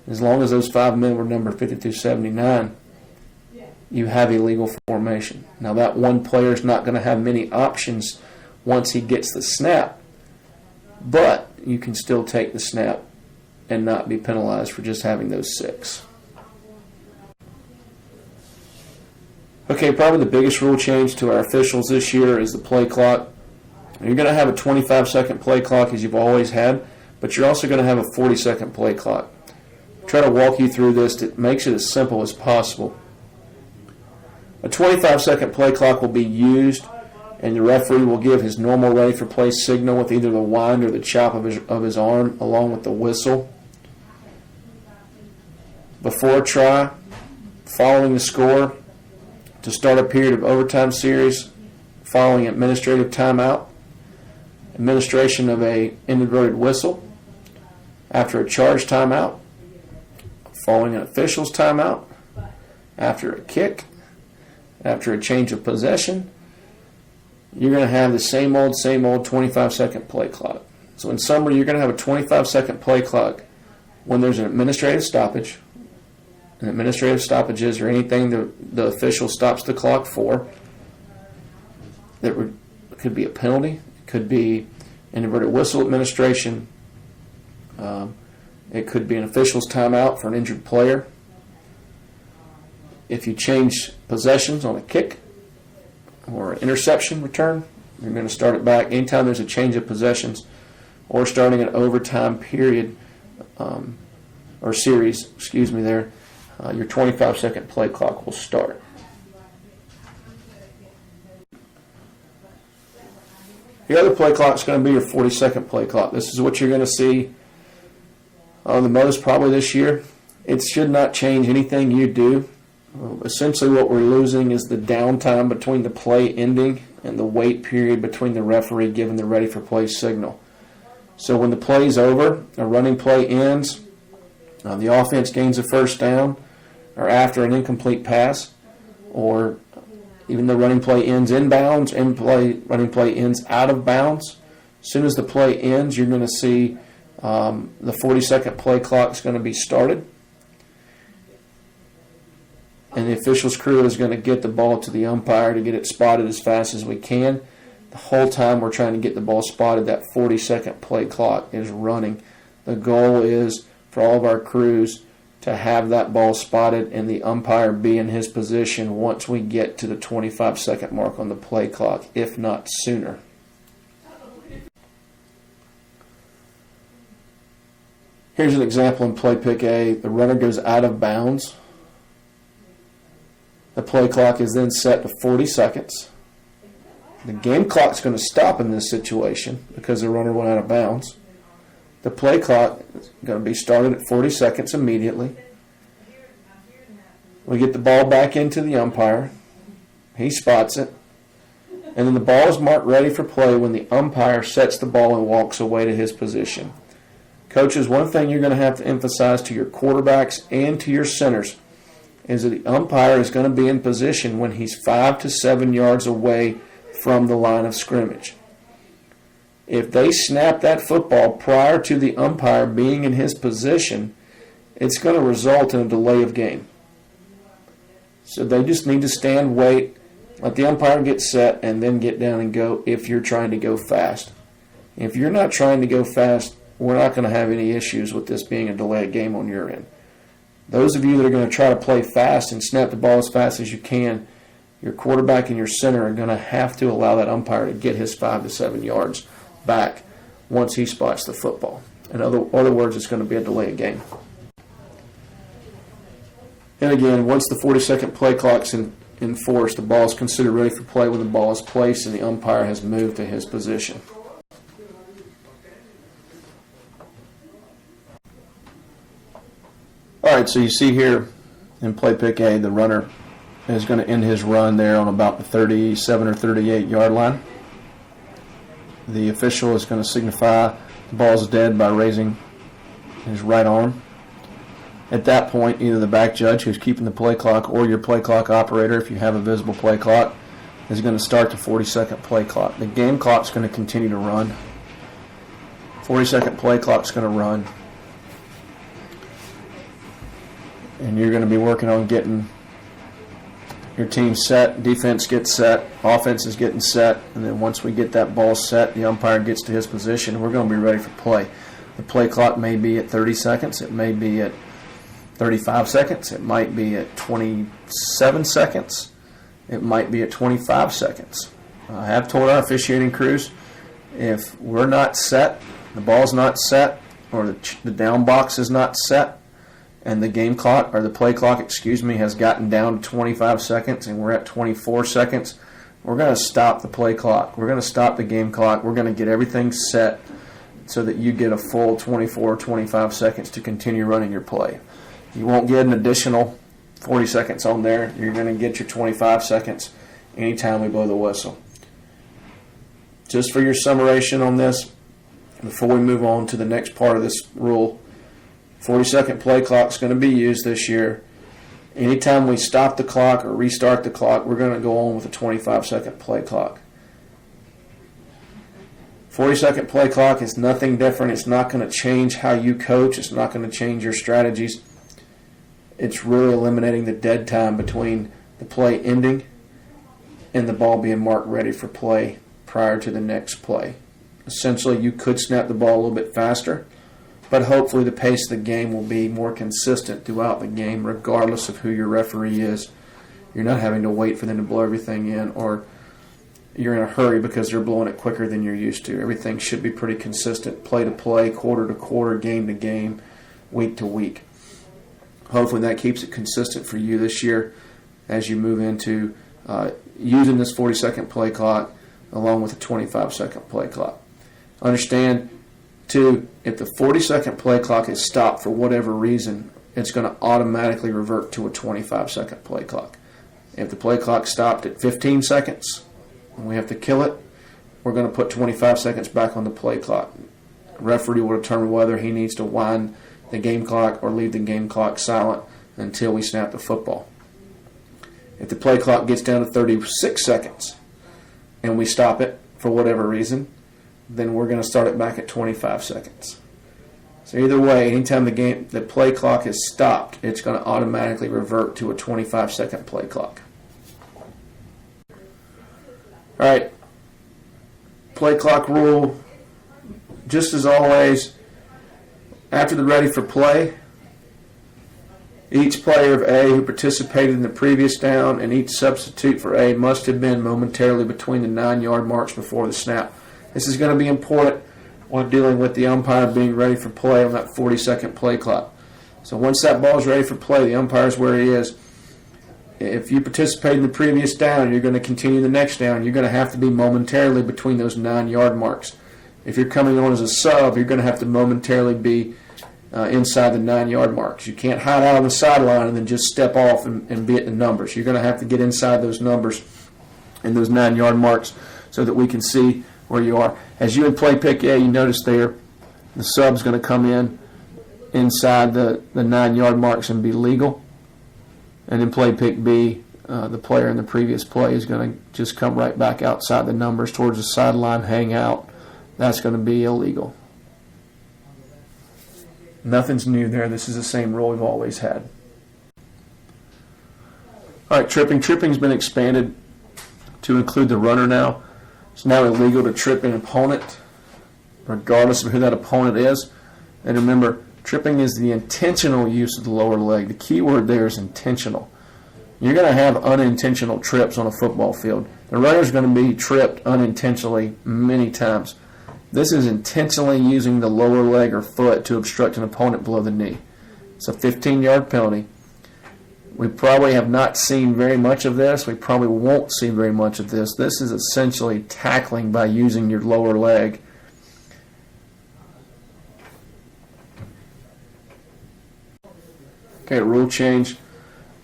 As long as those 5 men were numbered 50 through 79, you have a legal formation. Now that 1 player is not going to have many options once he gets the snap, but you can still take the snap and not be penalized for just having those 6. Okay, probably the biggest rule change to our officials this year is the play clock. You're going to have a 25-second play clock as you've always had, but you're also going to have a 40-second play clock. Try to walk you through this. It makes it as simple as possible. A 25-second play clock will be used, and the referee will give his normal ready for play signal with either the wind or the chop of his arm along with the whistle. Before a try, following the score, to start a period of overtime series, following administrative timeout, administration of a inverted whistle, after a charge timeout, following an official's timeout, after a kick, after a change of possession, you're going to have the same old 25-second play clock. So in summary, you're going to have a 25-second play clock when there's an administrative stoppage. An administrative stoppage is or anything the official stops the clock for. That could be a penalty. It could be an inverted whistle administration. It could be an official's timeout for an injured player. If you change possessions on a kick or an interception return, you're going to start it back. Anytime there's a change of possessions or starting an overtime period or series, your 25-second play clock will start. The other play clock is going to be your 40-second play clock. This is what you're going to see the most probably this year. It should not change anything you do. Essentially what we're losing is the downtime between the play ending and the wait period between the referee giving the ready for play signal. So when the play is over, a running play ends, the offense gains a first down, or after an incomplete pass, or even the running play ends inbounds, running play ends out of bounds. As soon as the play ends, you're going to see the 40-second play clock is going to be started. And the officials' crew is going to get the ball to the umpire to get it spotted as fast as we can. The whole time we're trying to get the ball spotted, that 40-second play clock is running. The goal is for all of our crews to have that ball spotted and the umpire be in his position once we get to the 25-second mark on the play clock, if not sooner. Here's an example in play pick A. The runner goes out of bounds. The play clock is then set to 40 seconds. The game clock is going to stop in this situation because the runner went out of bounds. The play clock is going to be started at 40 seconds immediately. We get the ball back into the umpire. He spots it. And then the ball is marked ready for play when the umpire sets the ball and walks away to his position. Coaches, one thing you're going to have to emphasize to your quarterbacks and to your centers is that the umpire is going to be in position when he's 5 to 7 yards away from the line of scrimmage. If they snap that football prior to the umpire being in his position, it's going to result in a delay of game. So they just need to stand, wait, let the umpire get set, and then get down and go if you're trying to go fast. If you're not trying to go fast, we're not going to have any issues with this being a delayed game on your end. Those of you that are going to try to play fast and snap the ball as fast as you can, your quarterback and your center are going to have to allow that umpire to get his 5 to 7 yards back once he spots the football. In other words, it's going to be a delayed game. And again, once the 40-second play clock's in force, the ball is considered ready for play when the ball is placed and the umpire has moved to his position. All right, so you see here in play pick A, the runner is going to end his run there on about the 37 or 38 yard line. The official is going to signify the ball's dead by raising his right arm. At that point, either the back judge who's keeping the play clock or your play clock operator, if you have a visible play clock, is going to start the 40-second play clock. The game clock's going to continue to run. 40-second play clock's going to run. And you're going to be working on getting your team set, defense gets set, offense is getting set, and then once we get that ball set, the umpire gets to his position, and we're going to be ready for play. The play clock may be at 30 seconds. It may be at 35 seconds. It might be at 27 seconds. It might be at 25 seconds. I have told our officiating crews, if we're not set, the ball's not set, or the down box is not set, and the game clock, or the play clock, has gotten down to 25 seconds and we're at 24 seconds, we're going to stop the play clock. We're going to stop the game clock. We're going to get everything set so that you get a full 24 or 25 seconds to continue running your play. You won't get an additional 40 seconds on there. You're going to get your 25 seconds anytime we blow the whistle. Just for your summation on this, before we move on to the next part of this rule, 40-second play clock is going to be used this year. Anytime we stop the clock or restart the clock, we're going to go on with a 25-second play clock. 40-second play clock is nothing different. It's not going to change how you coach. It's not going to change your strategies. It's really eliminating the dead time between the play ending and the ball being marked ready for play prior to the next play. Essentially, you could snap the ball a little bit faster, but hopefully the pace of the game will be more consistent throughout the game, regardless of who your referee is. You're not having to wait for them to blow everything in, or you're in a hurry because they're blowing it quicker than you're used to. Everything should be pretty consistent, play to play, quarter to quarter, game to game, week to week. Hopefully that keeps it consistent for you this year as you move into using this 40-second play clock along with a 25-second play clock. Understand, too, if the 40-second play clock is stopped for whatever reason, it's going to automatically revert to a 25-second play clock. If the play clock stopped at 15 seconds and we have to kill it, we're going to put 25 seconds back on the play clock. The referee will determine whether he needs to wind the game clock or leave the game clock silent until we snap the football. If the play clock gets down to 36 seconds and we stop it for whatever reason, then we're going to start it back at 25 seconds. So either way, anytime the play clock is stopped, it's going to automatically revert to a 25-second play clock. All right, play clock rule, just as always, after the ready for play, each player of A who participated in the previous down and each substitute for A must have been momentarily between the 9-yard marks before the snap. This is going to be important when dealing with the umpire being ready for play on that 40-second play clock. So once that ball is ready for play, the umpire's where he is. If you participate in the previous down and you're going to continue the next down, you're going to have to be momentarily between those 9-yard marks. If you're coming on as a sub, you're going to have to momentarily be inside the 9-yard marks. You can't hide out on the sideline and then just step off and be at the numbers. You're going to have to get inside those numbers and those 9-yard marks so that we can see where you are. As you would play pick A, you notice there the sub's going to come in inside the 9-yard marks and be legal. And in play pick B, the player in the previous play is going to just come right back outside the numbers towards the sideline, hang out. That's going to be illegal. Nothing's new there. This is the same rule we've always had. All right, tripping. Tripping's been expanded to include the runner now. It's now illegal to trip an opponent, regardless of who that opponent is. And remember, tripping is the intentional use of the lower leg. The key word there is intentional. You're going to have unintentional trips on a football field. The runner's going to be tripped unintentionally many times. This is intentionally using the lower leg or foot to obstruct an opponent below the knee. It's a 15-yard penalty. We probably have not seen very much of this. We probably won't see very much of this. This is essentially tackling by using your lower leg. Okay, rule change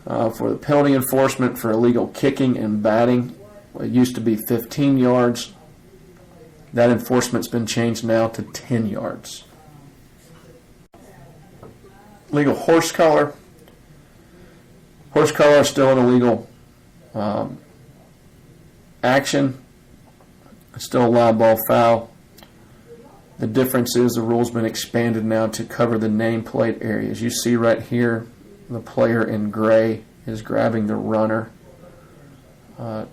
for the penalty enforcement for illegal kicking and batting. It used to be 15 yards. That enforcement's been changed now to 10 yards. Legal horse collar. Horse collar is still an illegal action. It's still a live ball foul. The difference is the rule's been expanded now to cover the nameplate area. As you see right here, the player in gray is grabbing the runner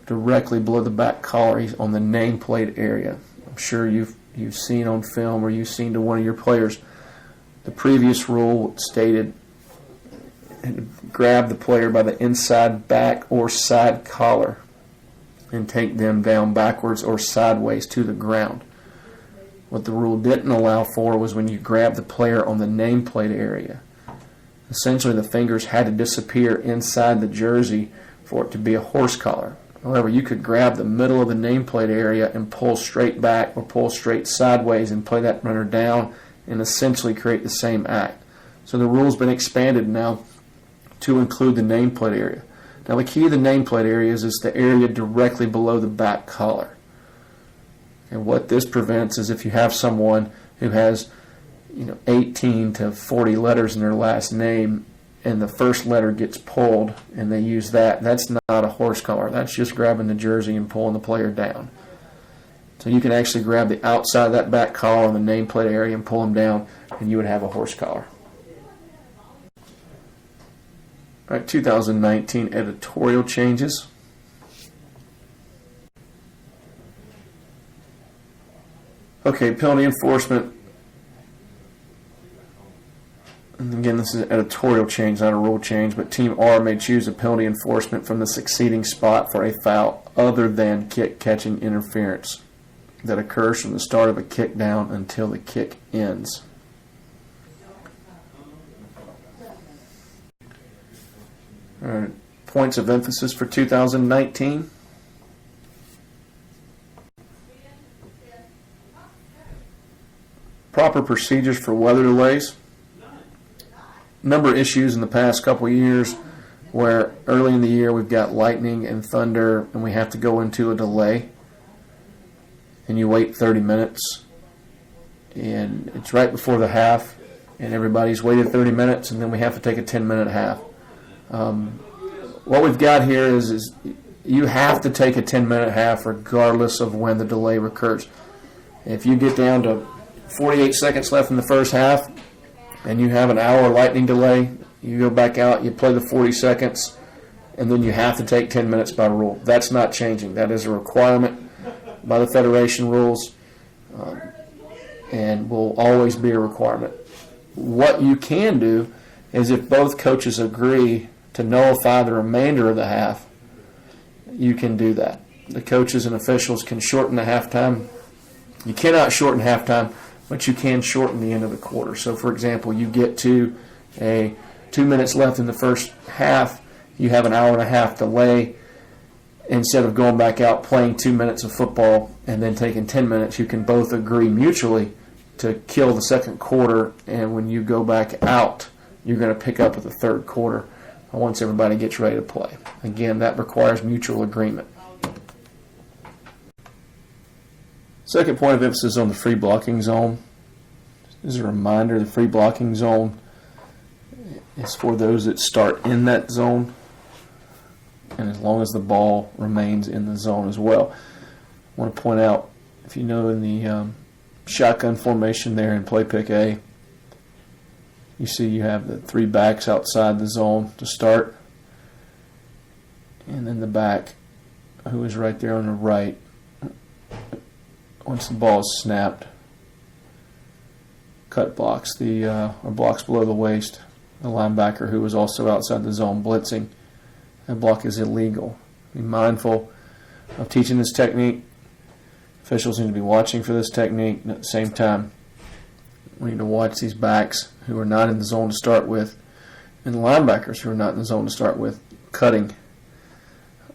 directly below the back collar. He's on the nameplate area. I'm sure you've seen on film or you've seen to one of your players The previous rule stated grab the player by the inside back or side collar and take them down backwards or sideways to the ground. What the rule didn't allow for was when you grab the player on the nameplate area. Essentially, the fingers had to disappear inside the jersey for it to be a horse collar. However, you could grab the middle of the nameplate area and pull straight back or pull straight sideways and play that runner down and essentially create the same act. So the rule's been expanded now to include the nameplate area. Now the key to the nameplate area is the area directly below the back collar. And what this prevents is if you have someone who has 18 to 40 letters in their last name and the first letter gets pulled and they use that's not a horse collar. That's just grabbing the jersey and pulling the player down. So you can actually grab the outside of that back collar on the nameplate area and pull them down, and you would have a horse collar. All right, 2019 editorial changes. Okay, penalty enforcement. And again, this is an editorial change, not a rule change, but Team R may choose a penalty enforcement from the succeeding spot for a foul other than kick catching interference that occurs from the start of a kick down until the kick ends. All right, points of emphasis for 2019. Proper procedures for weather delays. Number of issues in the past couple of years where early in the year we've got lightning and thunder and we have to go into a delay and you wait 30 minutes and it's right before the half and everybody's waited 30 minutes and then we have to take a 10-minute half. What we've got here is you have to take a 10-minute half regardless of when the delay occurs. If you get down to 48 seconds left in the first half and you have an hour lightning delay, you go back out, you play the 40 seconds, and then you have to take 10 minutes by rule. That's not changing. That is a requirement by the Federation rules and will always be a requirement. What you can do is if both coaches agree to nullify the remainder of the half, you can do that. The coaches and officials can shorten the halftime. You cannot shorten halftime, but you can shorten the end of the quarter. So, for example, you get to 2 minutes left in the first half, you have an hour and a half delay. Instead of going back out playing 2 minutes of football and then taking 10 minutes, you can both agree mutually to kill the second quarter, and when you go back out, you're going to pick up with the third quarter once everybody gets ready to play. Again, that requires mutual agreement. Second point of emphasis on the free blocking zone. As a reminder, the free blocking zone is for those that start in that zone, and as long as the ball remains in the zone as well. I want to point out, if you know in the shotgun formation there in play pick A, you see you have the 3 backs outside the zone to start, and then the back who is right there on the right. Once the ball is snapped, cut blocks or blocks below the waist. The linebacker who is also outside the zone blitzing. That block is illegal. Be mindful of teaching this technique. Officials need to be watching for this technique. And at the same time, we need to watch these backs who are not in the zone to start with, and the linebackers who are not in the zone to start with, cutting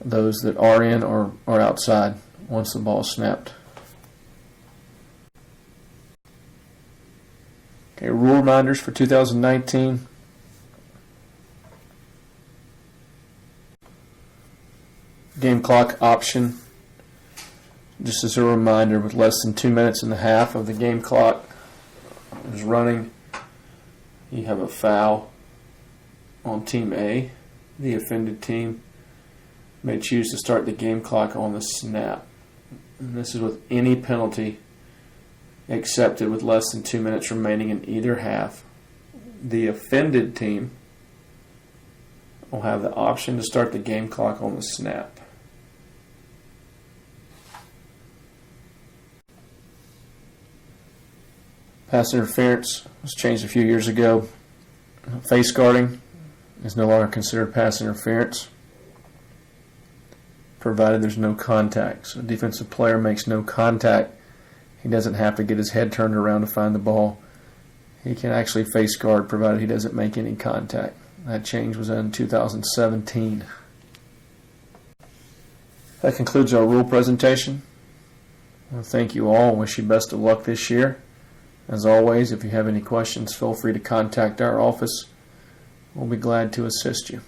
those that are in or are outside once the ball is snapped. Okay, rule reminders for 2019. Game clock option. Just as a reminder, with less than 2 minutes and a half of the game clock is running, you have a foul on Team A. The offended team may choose to start the game clock on the snap. And this is with any penalty accepted with less than 2 minutes remaining in either half. The offended team will have the option to start the game clock on the snap. Pass interference was changed a few years ago. Face guarding is no longer considered pass interference, provided there's no contact. So a defensive player makes no contact. He doesn't have to get his head turned around to find the ball. He can actually face guard provided he doesn't make any contact. That change was in 2017. That concludes our rule presentation. I thank you all and wish you best of luck this year. As always, if you have any questions, feel free to contact our office. We'll be glad to assist you.